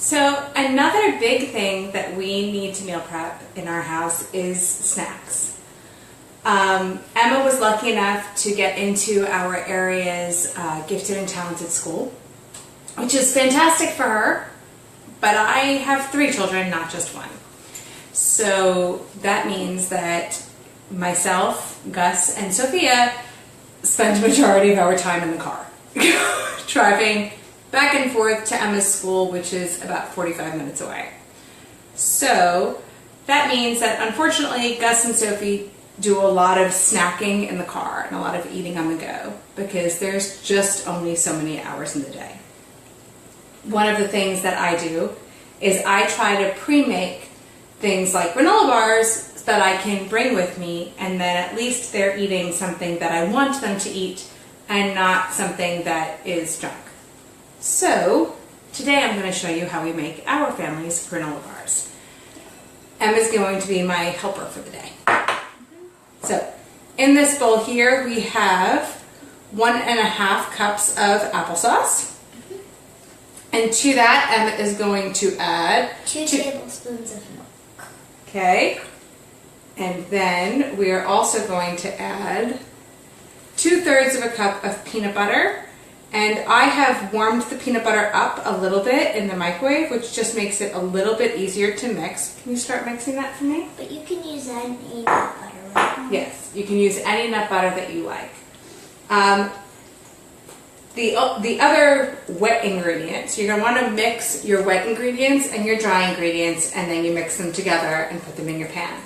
So another big thing that we need to meal prep in our house is snacks. Emma was lucky enough to get into our area's gifted and talented school, which is fantastic for her, but I have 3 children, not just 1. So that means that myself, Gus, and Sophia spend the majority of our time in the car, driving back and forth to Emma's school, which is about 45 minutes away. So that means that unfortunately Gus and Sophie do a lot of snacking in the car and a lot of eating on the go because there's just only so many hours in the day. One of the things that I do is I try to pre-make things like granola bars that I can bring with me, and then at least they're eating something that I want them to eat and not something that is junk. So today I'm going to show you how we make our family's granola bars. Emma's going to be my helper for the day. So in this bowl here we have 1.5 cups of applesauce. And to that, Emma is going to add 2 tablespoons of milk. Okay. And then we are also going to add 2/3 of a cup of peanut butter. And I have warmed the peanut butter up a little bit in the microwave, which just makes it a little bit easier to mix. Can you start mixing that for me? But you can use any nut butter, right? Yes, you can use any nut butter that you like. The other wet ingredients, you're going to want to mix your wet ingredients and your dry ingredients, and then you mix them together and put them in your pan.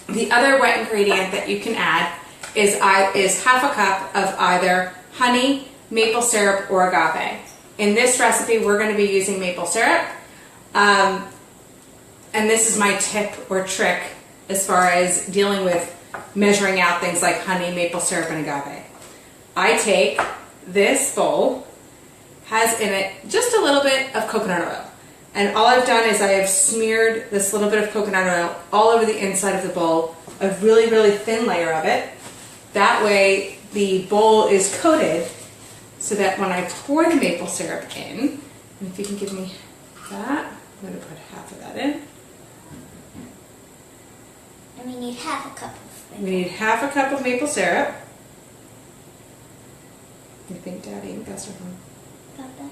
The other wet ingredient that you can add is 1/2 cup of either honey, maple syrup, or agave. In this recipe, we're going to be using maple syrup. And this is my tip or trick as far as dealing with measuring out things like honey, maple syrup, and agave. I take this bowl, has in it just a little bit of coconut oil. And all I've done is I have smeared this little bit of coconut oil all over the inside of the bowl, a really, really thin layer of it. That way the bowl is coated so that when I pour the maple syrup in, and if you can give me that, I'm going to put 1/2 of that in. And we need 1/2 cup of maple. We need 1/2 cup of maple syrup. You think Daddy and Gus are home? Got that?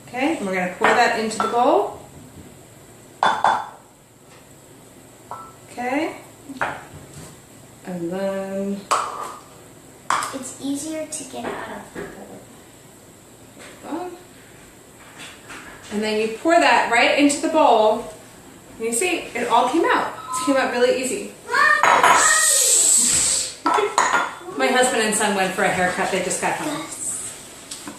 Okay, and we're going to pour that into the bowl. Okay. And then It's easier to get out of the bowl. And then you pour that right into the bowl. And you see, it all came out. It came out really easy. My husband and son went for a haircut. They just got home.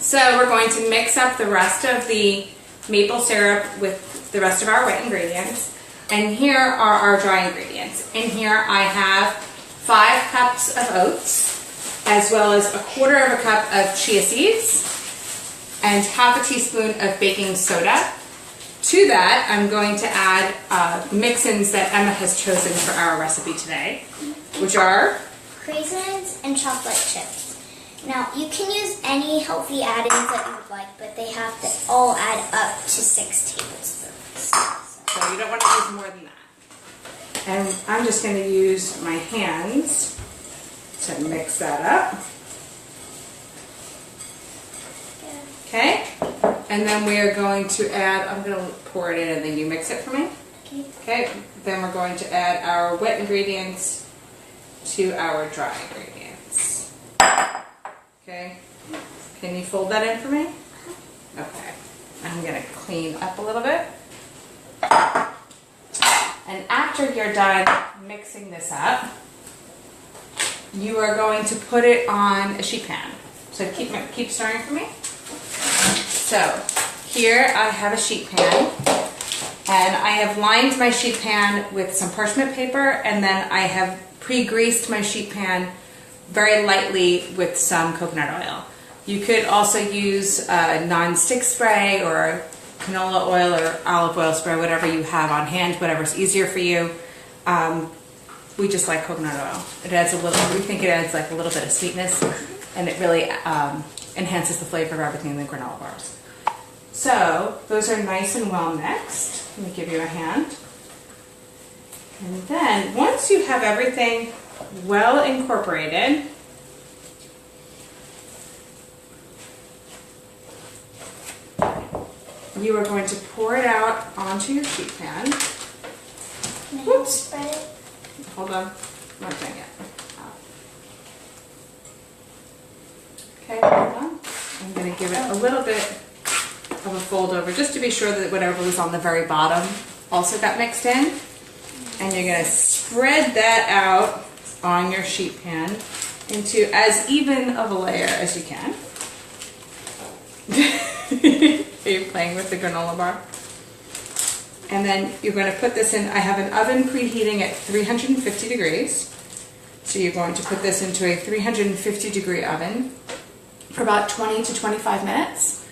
So we're going to mix up the rest of the maple syrup with the rest of our wet ingredients. And here are our dry ingredients. In here I have 5 cups of oats, as well as 1/4 of a cup of chia seeds, and 1/2 teaspoon of baking soda. To that, I'm going to add mix-ins that Emma has chosen for our recipe today, which are Raisins and chocolate chips. Now, you can use any healthy add-ins that you would like, but they have to all add up to 6 tablespoons. So you don't want to use more than that. And I'm just going to use my hands to mix that up. Okay? And then we are going to add, I'm going to pour it in and then you mix it for me. Okay. Okay, then we're going to add our wet ingredients to our dry ingredients. Okay, can you fold that in for me? Okay, I'm going to clean up a little bit. And after you're done mixing this up, you are going to put it on a sheet pan. So keep stirring for me. So here I have a sheet pan, and I have lined my sheet pan with some parchment paper, and then I have pre-greased my sheet pan very lightly with some coconut oil. You could also use non-stick spray or canola oil or olive oil spray, whatever you have on hand, whatever's easier for you. We just like coconut oil. It adds we think it adds like a little bit of sweetness, and it really enhances the flavor of everything in the granola bars. So those are nice and well mixed. Let me give you a hand. And then once you have everything well incorporated, you are going to pour it out onto your sheet pan. Whoops. Spread it. Hold on. I'm not doing it. Okay, hold on. I'm going to give it a little bit of a fold over just to be sure that whatever was on the very bottom also got mixed in. And you're going to spread that out on your sheet pan into as even of a layer as you can. Are you playing with the granola bar? And then you're going to put this in, I have an oven preheating at 350 degrees. So you're going to put this into a 350 degree oven for about 20 to 25 minutes.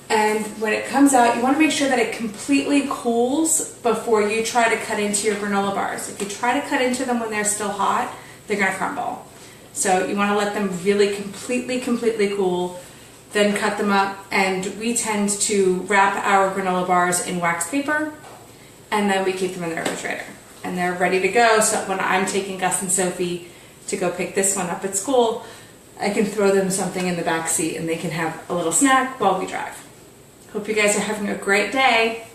And when it comes out, you want to make sure that it completely cools before you try to cut into your granola bars. If you try to cut into them when they're still hot, they're going to crumble. So you want to let them really completely cool, then cut them up. And we tend to wrap our granola bars in wax paper, and then we keep them in the refrigerator. And they're ready to go, so when I'm taking Gus and Sophie to go pick this one up at school, I can throw them something in the back seat and they can have a little snack while we drive. Hope you guys are having a great day.